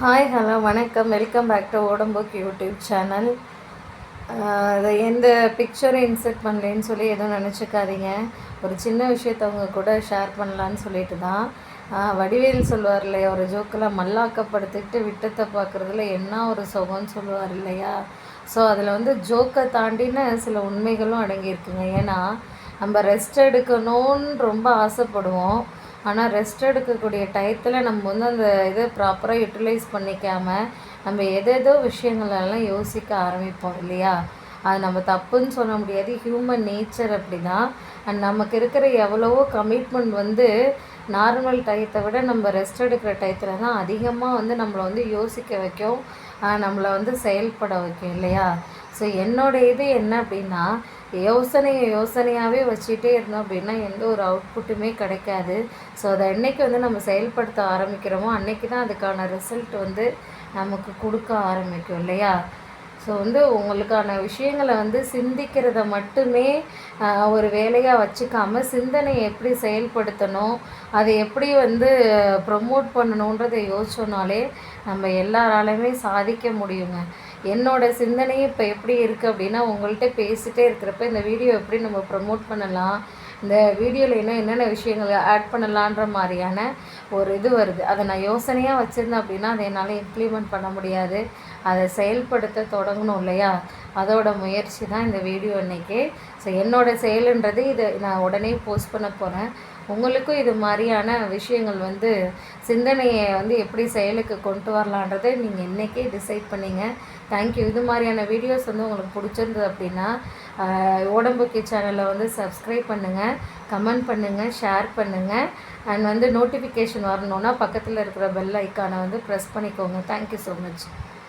Hi hello வணக்கம். Welcome back to ஓடம்போக் YouTube channel. அதை எந்த பிக்சரை இன்சர்ட் பண்ணலேன்னு சொல்லி எதுவும் நினச்சிக்காதீங்க. ஒரு சின்ன விஷயத்தை அவங்க கூட ஷேர் பண்ணலான்னு சொல்லிட்டு தான். வடிவேல் சொல்லுவார் இல்லையா, ஒரு ஜோக்கில் மல்லாக்கப்படுத்திக்கிட்டு விட்டத்தை பார்க்குறதுல என்ன ஒரு சுகம்னு சொல்லுவார் இல்லையா. ஸோ அதில் வந்து ஜோக்கை தாண்டின சில உண்மைகளும் அடங்கியிருக்குங்க. ஏன்னா நம்ம ரெஸ்ட் எடுக்கணும்னு ரொம்ப ஆசைப்படுவோம். ஆனால் ரெஸ்ட் எடுக்கக்கூடிய டயத்தில் நம்ம வந்து அந்த இதை ப்ராப்பராக யூட்டிலைஸ் பண்ணிக்காமல் நம்ம எதேதோ விஷயங்களெல்லாம் யோசிக்க ஆரம்பிப்போம் இல்லையா. அது நம்ம தப்புன்னு சொல்ல முடியாது, ஹியூமன் நேச்சர் அப்படி தான். அண்ட் நமக்கு இருக்கிற எவ்வளவோ கமிட்மெண்ட் வந்து நார்மல் டயத்தை விட நம்ம ரெஸ்ட் எடுக்கிற டயத்தில் தான் அதிகமாக வந்து நம்மளை வந்து யோசிக்க வைக்கும், நம்மளை வந்து செயல்பட வைக்கும் இல்லையா. ஸோ என்னோடய இது என்ன அப்படின்னா, யோசனையாகவே வச்சுட்டே இருந்தோம் அப்படின்னா எந்த ஒரு அவுட்புட்டுமே கிடைக்காது. ஸோ அதை என்றைக்கு வந்து நம்ம செயல்படுத்த ஆரம்பிக்கிறோமோ அன்றைக்கி தான் அதுக்கான ரிசல்ட் வந்து நமக்கு கொடுக்க ஆரம்பிக்கும் இல்லையா. ஸோ வந்து உங்களுக்கான விஷயங்களை வந்து சிந்திக்கிறத மட்டுமே ஒரு வேலையாக வச்சுக்காமல் சிந்தனையை எப்படி செயல்படுத்தணும், அதை எப்படி வந்து ப்ரொமோட் பண்ணணுன்றதை யோசிச்சோன்னாலே நம்ம எல்லாராலையுமே சாதிக்க முடியுங்க. என்னோடய சிந்தனையும் இப்போ எப்படி இருக்குது அப்படின்னா, உங்கள்கிட்ட பேசிகிட்டே இருக்கிறப்ப இந்த வீடியோ எப்படி நம்ம ப்ரமோட் பண்ணலாம், இந்த வீடியோவில் என்னென்ன விஷயங்களை ஆட் பண்ணலான்ற மாதிரியான ஒரு இது வருது. அதை நான் யோசனையாக வச்சுருந்தேன் அப்படின்னா அதை என்னால் இம்ப்ளிமெண்ட் பண்ண முடியாது. அதை செயல்படுத்த தொடங்கணும் இல்லையா. அதோட முயற்சி தான் இந்த வீடியோ இன்றைக்கி. ஸோ என்னோடய செயலுன்றது இதை நான் உடனே போஸ்ட் பண்ண போகிறேன். உங்களுக்கும் இது மாதிரியான விஷயங்கள் வந்து சிந்தனையை வந்து எப்படி செயலுக்கு கொண்டு வரலான்றதை நீங்கள் இன்றைக்கே டிசைட் பண்ணிங்க. தேங்க்யூ. இது மாதிரியான வீடியோஸ் வந்து உங்களுக்கு பிடிச்சிருந்தது அப்படின்னா ஓடம்போக்கி சேனலை வந்து சப்ஸ்கிரைப் பண்ணுங்கள், கமெண்ட் பண்ணுங்கள், ஷேர் பண்ணுங்கள். அண்ட் வந்து நோட்டிஃபிகேஷன் வரணுன்னா பக்கத்தில் இருக்கிற பெல் ஐக்கானை வந்து ப்ரெஸ் பண்ணிக்கோங்க. Thank you so much.